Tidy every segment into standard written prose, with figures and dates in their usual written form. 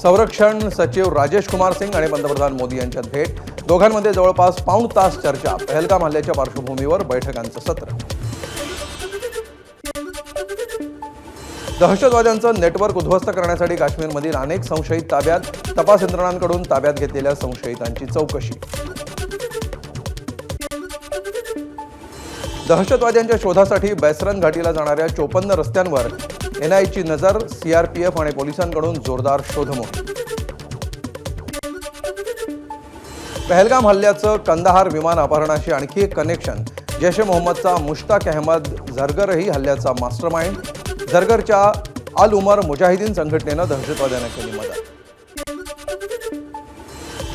संरक्षण सचिव राजेश कुमार सिंग आणि पंतप्रधान मोदी यांच्यात भेट। दोघांमध्ये जवळपास पाऊण तास चर्चा। पहलगाम हल्ल्याच्या पार्श्वभूमीवर बैठकांचं सत्र। दहशतवाद्यांचं नेटवर्क उद्ध्वस्त करण्यासाठी काश्मीरमधील अनेक संशयित ताब्यात। तपास यंत्रणांकडून ताब्यात घेतलेल्या संशयितांची चौकशी। दहशतवाद्यांच्या शोधासाठी बैसरन घाटीला जाणाऱ्या 54 रस्त्यांवर एनआयची नजर। सीआरपीएफ आणि पोलिसांकडून जोरदार शोध मोहीम। पहलगाम हल्ल्याचं कंदाहार विमान अपहरणाशी आणखी एक कनेक्शन। जैश ए मोहम्मदचा मुश्ताक अहमद झरगरही हल्ल्याचा मास्टरमाइंड। झरगरच्या अल उमर मुजाहिदीन संघटनेनं दहशतवाद्यांना केली मदत।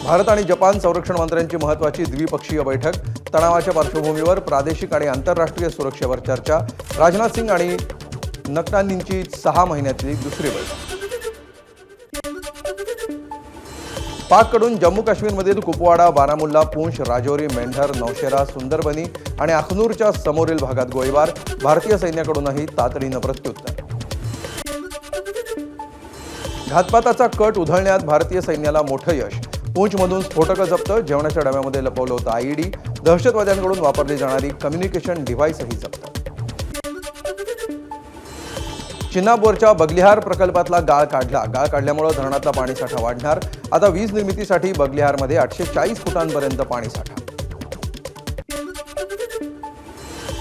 भारत आणि जपान संरक्षण मंत्र्यांची महत्त्वाची द्विपक्षीय बैठक। तणावाच्या पार्श्वभूमीवर प्रादेशिक आणि आंतरराष्ट्रीय सुरक्षेवर चर्चा। राजनाथ सिंग आणि नक्तानींची 6 महिन्यातली दुसरी बैठक। पाककडून जम्मू काश्मीरमधील कुपवाडा, बारामुल्ला, पूंछ, राजौरी, मेंढर, नौशेरा, सुंदरबनी आणि अखनूरच्या समोरील भागात गोळीबार। भारतीय सैन्याकडूनही तातडीनं प्रत्युत्तर। घातपाताचा कट उधळण्यात भारतीय सैन्याला मोठं यश। पूंछमधून स्फोटकं जप्त। जेवणाच्या डब्यामध्ये लपवलं होतं आयईडी। दहशतवाद्यांकडून वापरली जाणारी कम्युनिकेशन डिव्हाइसही जप्त। चिनाबवरच्या बगलिहार प्रकल्पातला गाळ काढल्यामुळे धरणातला पाणीसाठा वाढणार। आता वीज निर्मितीसाठी बगलिहारमध्ये 840 फुटांपर्यंत पाणीसाठा।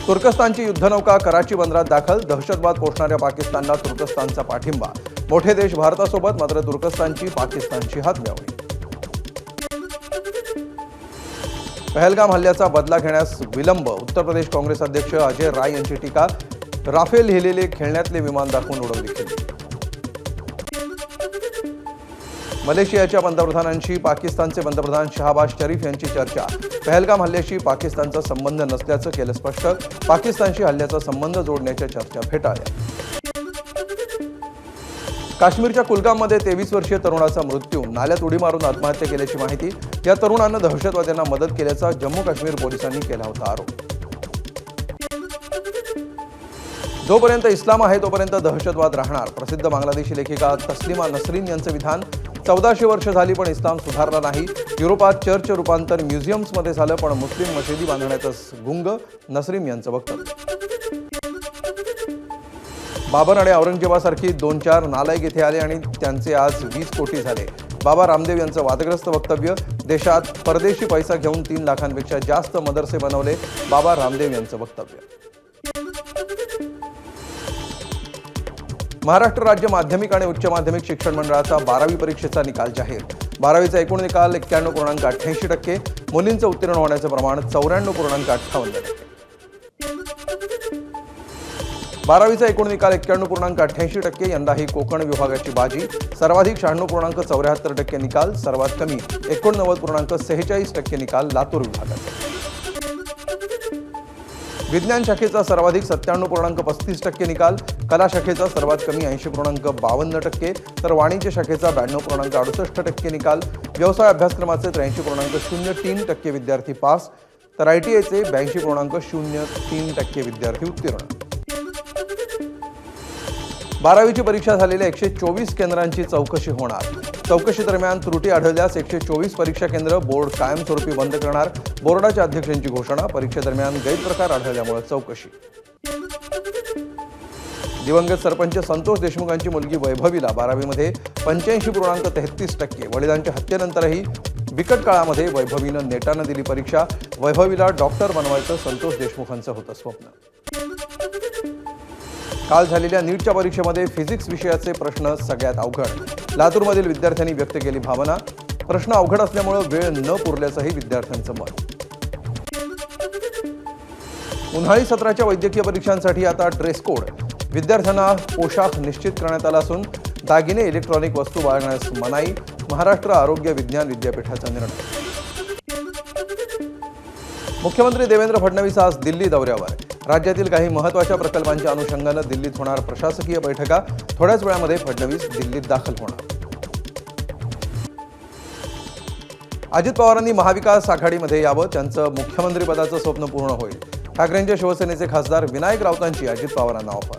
तुर्कस्तानची युद्धनौका कराची बंदरात दाखल। दहशतवाद पोषणाऱ्या पाकिस्तानला तुर्कस्तानचा पाठिंबा। मोठे देश भारतासोबत, मात्र तुर्कस्तानची पाकिस्तानची हातमिळवणी। पहलगाम हल्ल्याचा बदला घेण्यास विलंब। उत्तर प्रदेश काँग्रेस अध्यक्ष अजय राय यांची टीका। राफेल लिहिलेले खेळण्यातले विमान दाखवून उडवली खिल्ली। मलेशियाच्या पंतप्रधानांशी पाकिस्तानचे पंतप्रधान शहबाज शरीफ यांची चर्चा। पहलगाम हल्ल्याशी पाकिस्तानचा संबंध नसल्याचं केलं स्पष्ट। पाकिस्तानशी हल्ल्याचा संबंध जोडण्याच्या चर्चा फेटाळल्या। काश्मीरच्या कुलगाममध्ये 23 वर्षीय तरुणाचा मृत्यू। नाल्यात उडी मारून आत्महत्या केल्याची माहिती। या तरुणानं दहशतवाद्यांना मदत केल्याचा जम्मू काश्मीर पोलिसांनी केला होता आरोप। जोपर्यंत इस्लाम आहे तोपर्यंत दहशतवाद राहणार। प्रसिद्ध बांगलादेशी लेखिका तस्लिमा नसरीन यांचं विधान। 1400 वर्ष झाली पण इस्लाम सुधारला नाही। युरोपात चर्च रूपांतर म्युझियम्समध्ये झालं पण मुस्लिम मशिदी बांधण्यातच गुंग। नसरीन यांचं वक्तव्य। बाबर आणि औरंगजेबासारखी 2-4 नालायक इथे आले आणि त्यांचे आज 20 कोटी झाले। बाबा रामदेव यांचं वादग्रस्त वक्तव्य। देशात परदेशी पैसा घेऊन 3 लाखांपेक्षा जास्त मदरसे बनवले। बाबा रामदेव यांचं वक्तव्य। महाराष्ट्र राज्य माध्यमिक आणि उच्च माध्यमिक शिक्षण मंडळाचा 12वी परीक्षेचा निकाल जाहीर। 12वीचा एकूण निकाल 91.88%। मुलींचं उत्तीर्ण होण्याचं प्रमाण 94.58%। 12वीचा एकूण निकाल 91.88%। यंदाही कोकण विभागाची बाजी। सर्वाधिक 96.74% निकाल। सर्वात कमी 89.46% निकाल लातूर विभागाचा। विज्ञान शाखेचा सर्वाधिक 97.35% निकाल। कला शाखेचा सर्वात कमी 80.52%, तर वाणिज्य शाखेचा 92.68% निकाल। व्यवसाय अभ्यासक्रमाचे 83.03% विद्यार्थी पास, तर ITIचे 82.03% विद्यार्थी उत्तीर्ण। 12वीची परीक्षा झालेल्या 124 केंद्रांची चौकशी होणार। चौकशी दरम्यान त्रुटी आढळल्यास 124 परीक्षा केंद्र बोर्ड कायमस्वरूपी बंद करणार। बोर्डाच्या अध्यक्षांची घोषणा। परीक्षेदरम्यान गैरप्रकार आढळल्यामुळे चौकशी। दिवंगत सरपंच संतोष देशमुखांची मुलगी वैभवीला 12वीमध्ये 85.33%। वडिलांच्या हत्येनंतरही बिकट काळामध्ये वैभवीनं नेटानं दिली परीक्षा। वैभवीला डॉक्टर बनवायचं संतोष देशमुखांचं होतं स्वप्न। काल झालेल्या नीटच्या परीक्षेमध्ये फिजिक्स विषयाचे प्रश्न सगळ्यात अवघड। लातूरमधील विद्यार्थ्यांनी व्यक्त केली भावना। प्रश्न अवघड असल्यामुळे वेळ न पुरल्याचंही विद्यार्थ्यांचं मत। उन्हाळी सत्राच्या वैद्यकीय परीक्षांसाठी आता ड्रेस कोड। विद्यार्थ्यांना पोशाख निश्चित करण्यात आला असून दागिने, इलेक्ट्रॉनिक वस्तू बाळगण्यास मनाई। महाराष्ट्र आरोग्य विज्ञान विद्यापीठाचा निर्णय। मुख्यमंत्री देवेंद्र फडणवीस आज दिल्ली दौऱ्यावर। राज्यातील काही महत्त्वाच्या प्रकल्पांच्या अनुषंगानं दिल्लीत होणार प्रशासकीय बैठका। थोड्याच वेळामध्ये फडणवीस दिल्लीत दाखल होणार। अजित पवारांनी महाविकास आघाडीमध्ये यावं। त्यांचं मुख्यमंत्रीपदाचं स्वप्न पूर्ण होईल। ठाकरेंच्या शिवसेनेचे खासदार विनायक राऊतांची अजित पवारांना ऑफर।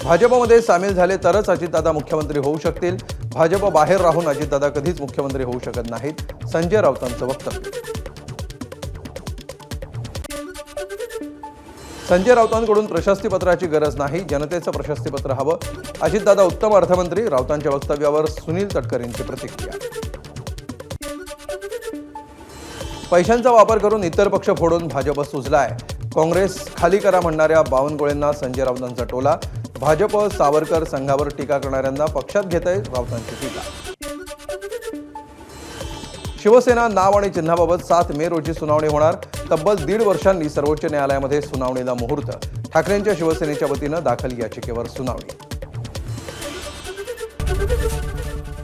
भाजपमध्ये सामील झाले तरच अजितदादा मुख्यमंत्री होऊ शकतील. भाजप बाहेर राहून अजितदादा कधीच मुख्यमंत्री होऊ शकत नाहीत. संजय राऊतांचं वक्तव्य. संजय राऊतांकडून प्रशस्तीपत्राची गरज नाही, जनतेचं प्रशस्तीपत्र हवं. अजितदादा उत्तम अर्थमंत्री. राऊतांच्या वक्तव्यावर सुनील तटकरेंची प्रतिक्रिया. पैशांचा वापर करून इतर पक्ष फोडून भाजप सुजलाय. काँग्रेस खाली करा म्हणणाऱ्या बावनकुळेंना संजय राऊतांचा टोला. भाजप सावरकर संघावर टीका करणाऱ्यांना पक्षात घेतंय, राऊतांची टीका. शिवसेना नाव आणि चिन्हाबाबत 7 मे रोजी सुनावणी होणार. तब्बल 1.5 वर्षांनी सर्वोच्च न्यायालयामध्ये सुनावणीला मुहूर्त. ठाकरेंच्या शिवसेनेच्या वतीनं दाखल याचिकेवर सुनावणी.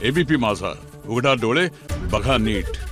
एबीपी माझा, उघडा डोळे बघा नीट.